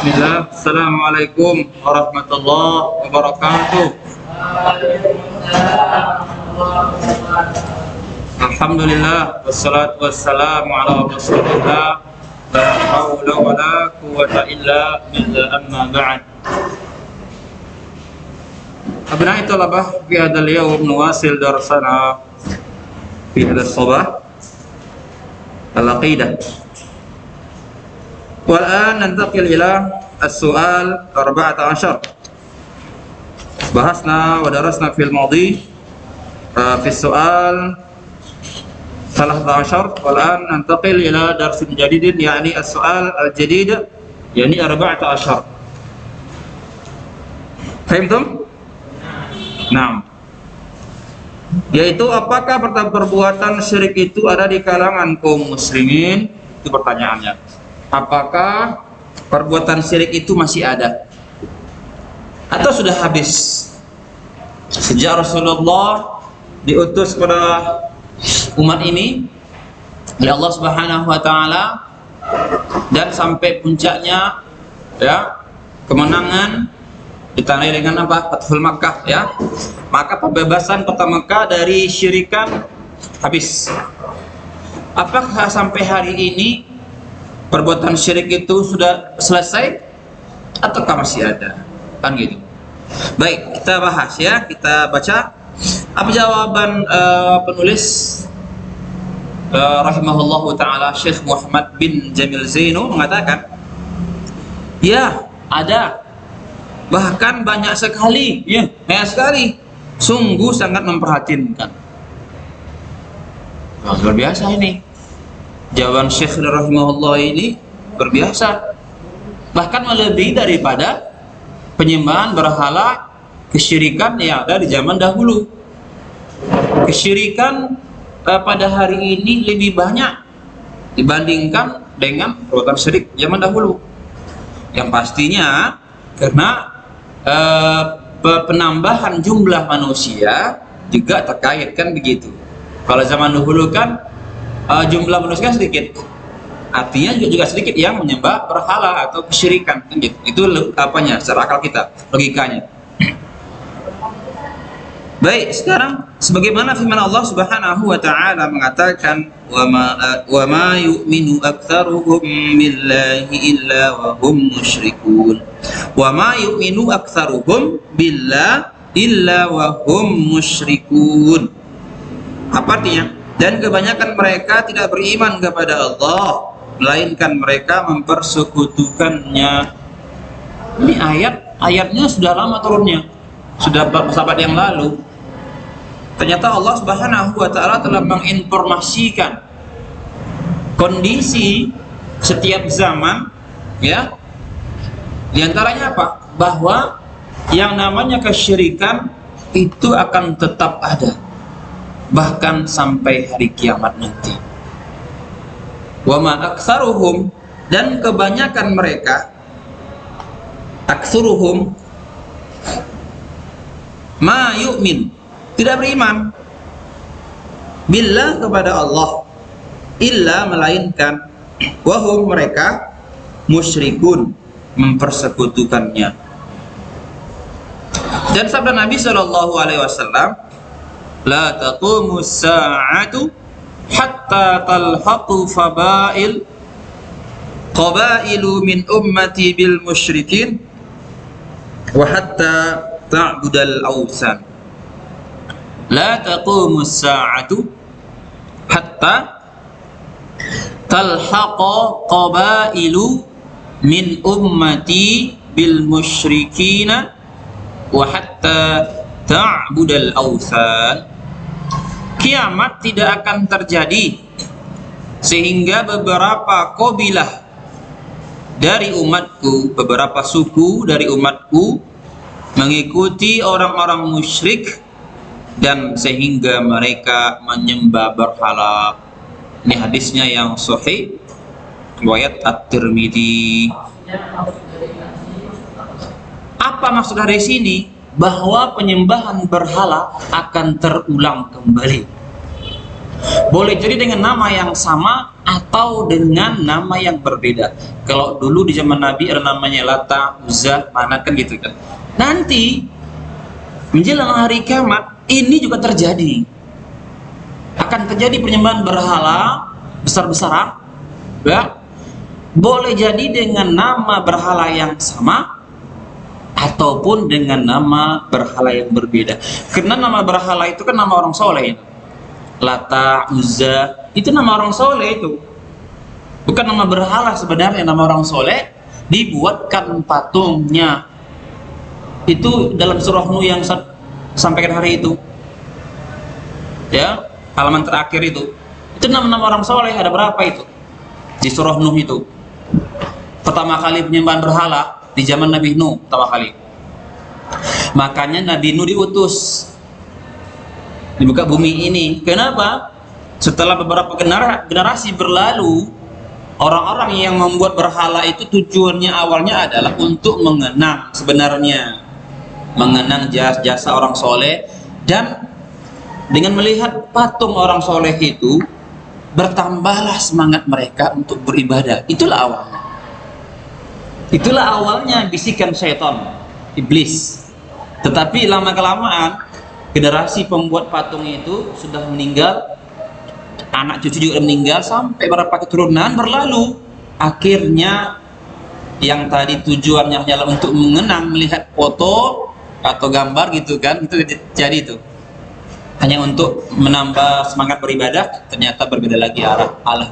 Bismillah. Assalamualaikum warahmatullahi wabarakatuh. Alhamdulillah wassalatu wassalamu ala Rasulillah. La haula wala quwwata illa billah, amma ba'd. Abnai talabah fi hadzal yawm nuwasil darsana fi hadzal sabah al-aqidah. Wal'an nantaqil ila as-su'al 14. Bahasna wa darasna fil madhi fi as-su'al 13. Wal'an nantaqil ila darsin jadidin, yakni as-su'al al-jadid, yakni 14. Fahimtum? Naam. Yaitu apakah perbuatan syirik itu ada di kalangan kaum muslimin? Itu pertanyaannya. Apakah perbuatan syirik itu masih ada atau sudah habis sejak Rasulullah diutus kepada umat ini oleh Allah Subhanahu wa taala dan sampai puncaknya ya kemenangan ditandai dengan apa? Fathul Makkah ya. Maka pembebasan kota Makkah dari syirikan habis. Apakah sampai hari ini perbuatan syirik itu sudah selesai ataukah masih ada? Kan gitu. Baik, kita bahas ya, kita baca apa jawaban penulis rahimahullahu taala, Syekh Muhammad bin Jamil Zainu mengatakan, ya, ada, bahkan banyak sekali, ya, banyak sekali, sungguh sangat memprihatinkan. Nah, luar biasa ini. Jawaban Syekh rahimahullah ini berbiasa, bahkan melebihi daripada penyembahan berhala, kesyirikan yang ada di zaman dahulu. Kesyirikan pada hari ini lebih banyak dibandingkan dengan perbuatan syirik zaman dahulu. Yang pastinya karena penambahan jumlah manusia juga terkait, kan begitu. Kalau zaman dahulu kan jumlah manusia sedikit, artinya juga sedikit yang menyembah berhala atau kesyirikan. Itu apanya, secara akal kita, logikanya. Baik, sekarang sebagaimana firman Allah Subhanahu wa taala mengatakan, wa ma yu'minu aktsaruhum billahi illa wa hum musyrikun. Wa ma yu'minu aktsaruhum billahi illa wa hum musyrikun. Apa artinya? Dan kebanyakan mereka tidak beriman kepada Allah, melainkan mereka mempersekutukannya. Ini ayatnya sudah lama turunnya, sudah beberapa sahabat yang lalu. Ternyata Allah Subhanahu wa taala telah menginformasikan kondisi setiap zaman, ya. Di antaranya apa? Bahwa yang namanya kesyirikan itu akan tetap ada, bahkan sampai hari kiamat nanti. Wa ma aktsaruhum, dan kebanyakan mereka, aktsaruhum ma yu'min, tidak beriman, billah, kepada Allah, illa, melainkan, wahum, mereka, musyrikun, mempersekutukannya. Dan sabda Nabi sallallahu alaihi wasallam, la taqumu sa'atu hatta talhaqu qabailu min ummati bil musyrikin wa hatta ta'budal awsan. La taqumu sa'atu hatta talhaqa qabailu min ummati bil musyrikina wa hatta ta'budal awsan. Kiamat tidak akan terjadi sehingga beberapa qabilah dari umatku, beberapa suku dari umatku mengikuti orang-orang musyrik, dan sehingga mereka menyembah berhala. Ini hadisnya yang sahih, riwayat At-Tirmidzi. Apa maksud dari sini? Bahwa penyembahan berhala akan terulang kembali. Boleh jadi dengan nama yang sama atau dengan nama yang berbeda. Kalau dulu di zaman Nabi ada namanya Lata, Uzza, Manat kan gitu kan. Nanti menjelang hari kiamat ini juga terjadi. Akan terjadi penyembahan berhala besar-besaran, ya. Boleh jadi dengan nama berhala yang sama ataupun dengan nama berhala yang berbeda. Karena nama berhala itu kan nama orang soleh. Lata, Uzza, itu nama orang soleh itu. Bukan nama berhala sebenarnya, nama orang soleh dibuatkan patungnya. Itu dalam surah Nuh yang sampaikan hari itu. Ya, halaman terakhir itu. Itu nama-nama orang soleh, ada berapa itu? Di surah Nuh itu. Pertama kali penyembahan berhala di zaman Nabi Nuh pertama kali. Makanya Nabi Nuh diutus di muka bumi ini. Kenapa? Setelah beberapa generasi berlalu, orang-orang yang membuat berhala itu tujuannya awalnya adalah untuk mengenang sebenarnya, mengenang jasa orang soleh, dan dengan melihat patung orang soleh itu bertambahlah semangat mereka untuk beribadah. Itulah awalnya. Itulah awalnya bisikan syaitan, iblis. Tetapi lama-kelamaan generasi pembuat patung itu sudah meninggal, anak cucu juga meninggal, sampai beberapa keturunan berlalu. Akhirnya yang tadi tujuannya hanyalah untuk mengenang, melihat foto atau gambar gitu kan, itu jadi itu hanya untuk menambah semangat beribadah, ternyata berbeda lagi arahnya.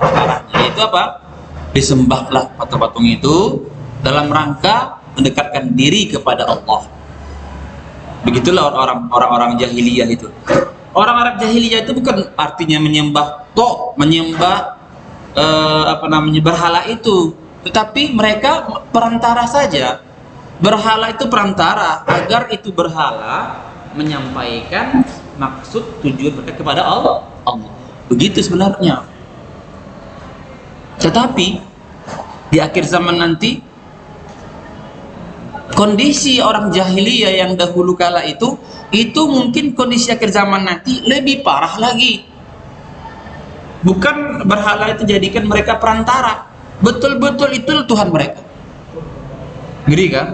Yaitu apa? Disembahlah patung-patung itu dalam rangka mendekatkan diri kepada Allah. Begitulah orang-orang jahiliyah itu. Orang-orang jahiliyah itu bukan artinya menyembah berhala itu, tetapi mereka perantara saja. Berhala itu perantara agar itu berhala menyampaikan maksud tujuan mereka kepada Allah. Begitu sebenarnya. Tetapi di akhir zaman nanti, kondisi orang jahiliyah yang dahulu kala itu mungkin kondisi akhir zaman nanti lebih parah lagi. Bukan berhala itu jadikan mereka perantara, betul-betul itu Tuhan mereka. Ngeri kan?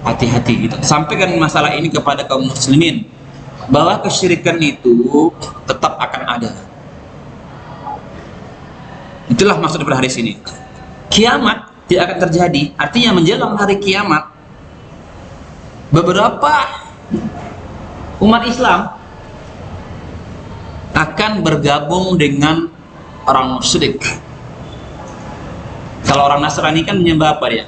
Hati-hati gitu. Sampaikan masalah ini kepada kaum muslimin, bahwa kesyirikan itu tetap akan ada. Itulah maksud pada hari ini. Kiamat tidak akan terjadi, artinya menjelang hari kiamat beberapa umat Islam akan bergabung dengan orang musyrik. Kalau orang Nasrani kan menyembah apa dia?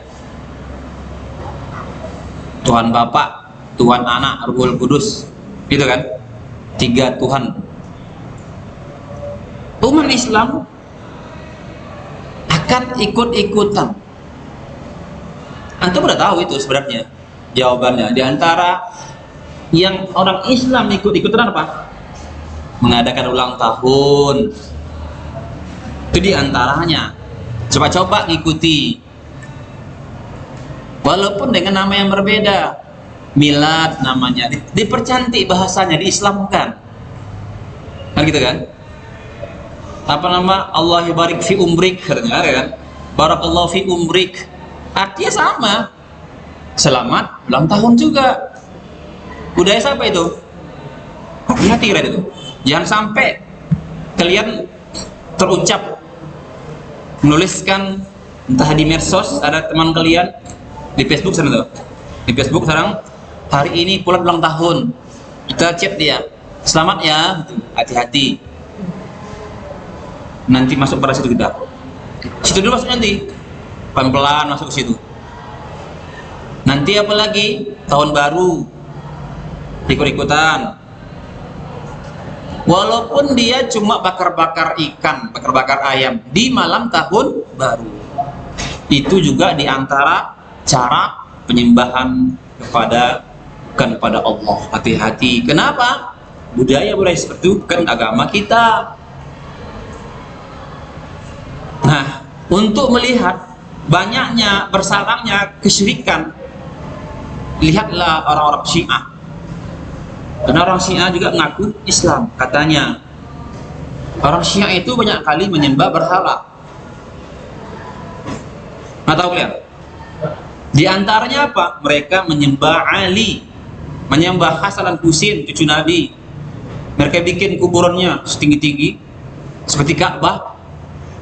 Tuhan Bapa, Tuhan Anak, Ruhul Kudus, gitu kan? 3 Tuhan. Umat Islam akan ikut-ikutan. Antum udah tahu itu sebenarnya jawabannya. Di antara yang orang Islam ikut-ikutan apa? Mengadakan ulang tahun. Itu di antaranya. Coba-coba ikuti. Walaupun dengan nama yang berbeda. Milad namanya, dipercantik bahasanya, diislamkan. Kan gitu kan? Apa nama? Allah barik fi umrik, katanya kan? Barakallahu fi umrik. Artinya sama. Selamat ulang tahun juga. Budaya siapa itu? Hati-hati kira itu. Jangan sampai kalian terucap menuliskan entah di medsos, ada teman kalian di Facebook sana tuh. Di Facebook sekarang, hari ini pulang ulang tahun, kita chat dia, selamat ya, hati-hati. Nanti masuk pada situ kita. Situ dulu masuk nanti. Pelan-pelan masuk ke situ. Nanti apa lagi? Tahun baru. Ikut-ikutan. Walaupun dia cuma bakar-bakar ikan, bakar-bakar ayam di malam tahun baru. Itu juga diantara cara penyembahan bukan kepada Allah. Hati-hati. Kenapa? Budaya-budaya seperti itu bukan agama kita. Nah, untuk melihat banyaknya bersarangnya kesyirikan, lihatlah orang-orang Syiah. Karena orang Syiah juga ngaku Islam katanya. Orang Syiah itu banyak kali menyembah berhala. Nggak tahu kalian? Di antaranya apa? Mereka menyembah Ali, menyembah Hasan dan Husain, cucu Nabi. Mereka bikin kuburannya setinggi-tinggi seperti Ka'bah.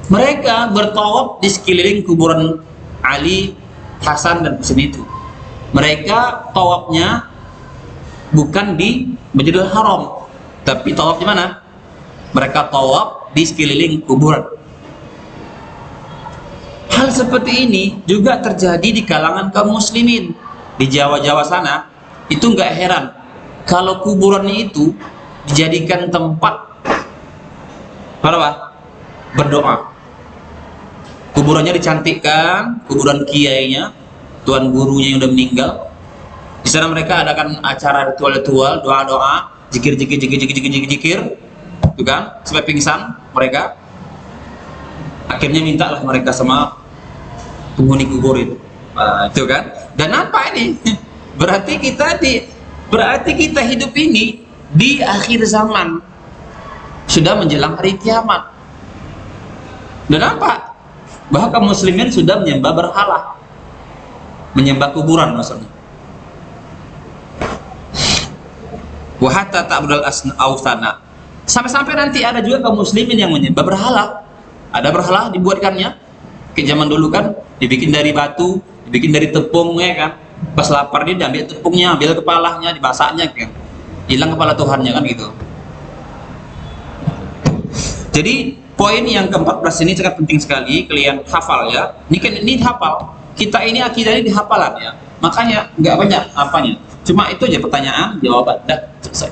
Mereka bertawaf di sekeliling kuburan Ali, Hasan dan Husain itu. Mereka tawafnya bukan di Masjidil Haram, tapi tawaf di mana? Mereka tawaf di sekeliling kuburan. Hal seperti ini juga terjadi di kalangan kaum muslimin di Jawa-Jawa sana. Itu nggak heran kalau kuburannya itu dijadikan tempat apa? Berdoa. Kuburannya dicantikkan, kuburan kiainya, tuan gurunya yang udah meninggal. Di sana mereka adakan acara ritual-ritual, doa-doa, zikir-zikir, itu kan, sampai pingsan mereka. Akhirnya mintalah mereka sama penghuni kubur itu. Nah, itu kan. Dan apa ini? Berarti kita hidup ini di akhir zaman, sudah menjelang hari kiamat. Dan apa? Bahwa kaum muslimin sudah menyembah berhala, menyembah kuburan maksudnya. Wa hatta ta'budal awthana. Sampai-sampai nanti ada juga kaum muslimin yang menyembah berhala. Ada berhala dibuatkannya. Ke zaman dulu kan dibikin dari batu, dibikin dari tepung, ya kan. Pas lapar dia diambil tepungnya, ambil kepalanya, dibasaknya kan. Hilang kepala Tuhannya kan gitu. Jadi poin yang ke-14 ini sangat penting sekali kalian hafal ya. Ini hafal. Kita ini akidahnya di hafalan ya. Makanya nggak banyak apanya. Cuma itu aja pertanyaan, jawaban, dah selesai.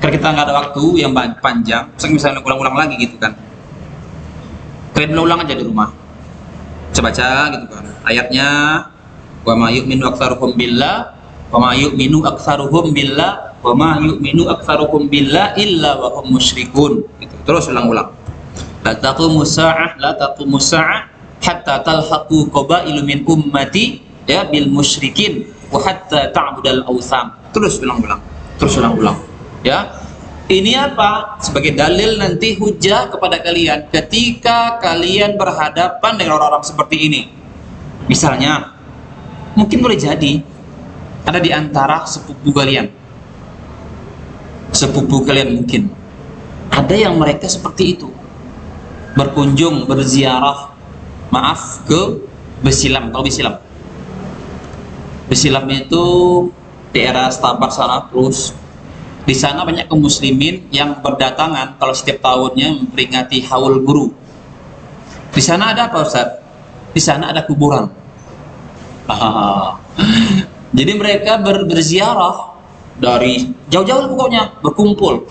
Karena kita nggak ada waktu yang panjang, misalnya ulang-ulang lagi gitu kan. Kalian ulang aja di rumah. Coba baca gitu kan. Ayatnya wa ma yu'minu aktsaruhum billah wa ma yu'minu aktsaruhum billah wa ma yu'minu aktsaruhum billah illa wa hum musyrikun. Gitu. Terus ulang-ulang. La taqumus sa'ah hatta talhaqu qabailu min ummati ya bil musyrikin wa hatta ta'budal awtham. Terus ulang-ulang. Ya. Ini apa? Sebagai dalil nanti hujah kepada kalian ketika kalian berhadapan dengan orang-orang seperti ini. Misalnya, mungkin boleh jadi ada di antara sepupu kalian. Sepupu kalian mungkin ada yang mereka seperti itu. Berkunjung, berziarah, ke Besilam. Tahu Besilam? Besilam itu daerah Setapak sana. Terus di sana banyak kaum muslimin yang berdatangan kalau setiap tahunnya memperingati Haul Guru. Di sana ada apa Ustaz? Di sana ada kuburan. Jadi mereka berziarah dari jauh-jauh pokoknya, berkumpul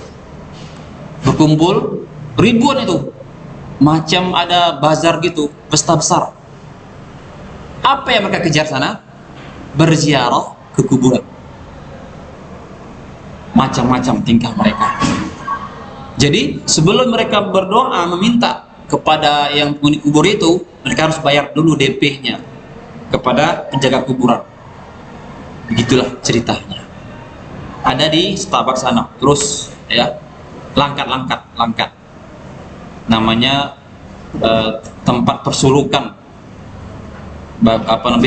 ribuan itu. Macam ada bazar gitu, pesta besar. Apa yang mereka kejar sana? Berziarah ke kuburan. Macam-macam tingkah mereka. Jadi sebelum mereka berdoa meminta kepada yang penghuni kubur itu, mereka harus bayar dulu DP-nya kepada penjaga kuburan. Begitulah ceritanya. Ada di Setapak sana. Terus ya, langkat. Namanya tempat persulukan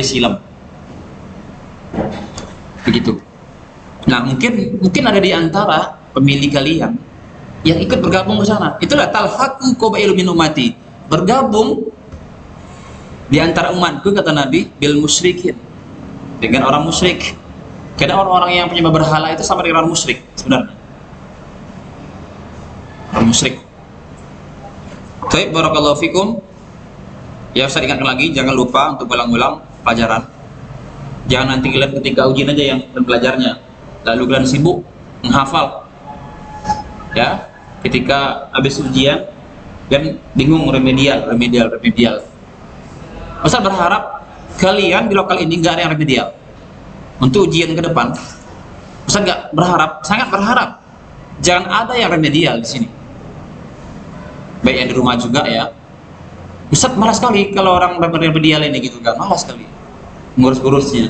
silam. Begitu. Nah, mungkin ada di antara pemilih kalian yang ikut bergabung ke sana. Itulah talhaqu qabailu min ummati. Bergabung di antara umatku, kata Nabi, bil musyrikin. Dengan orang musyrik. Karena orang-orang yang penyembah berhala itu sama dengan orang musyrik sebenarnya. Orang musyrik. Baik, barakallahu fikum. Ya, saya ingatkan lagi, jangan lupa untuk ulang-ulang pelajaran. Jangan nanti kalian ketika ujian aja yang belajarnya. Lalu kalian sibuk menghafal, ya. Ketika habis ujian, kan bingung remedial. Ustaz berharap kalian di lokal ini nggak ada yang remedial untuk ujian ke depan. Ustaz sangat berharap jangan ada yang remedial di sini. Baik yang di rumah juga ya. Ustaz malas sekali kalau orang remedial ini gitu kan, malas sekali ngurus-ngurusnya.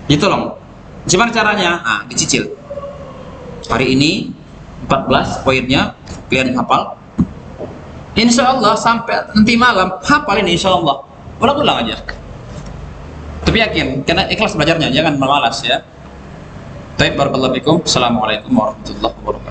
Gitu loh. Gimana caranya? Nah, dicicil. Hari ini 14 poinnya, Kalian hafal? Insya Allah sampai nanti malam hafal ini, insya Allah. Ulang-ulang aja. Tapi yakin, karena ikhlas belajarnya, jangan malas ya. Baik, barakallahu fikum. Assalamualaikum warahmatullahi wabarakatuh.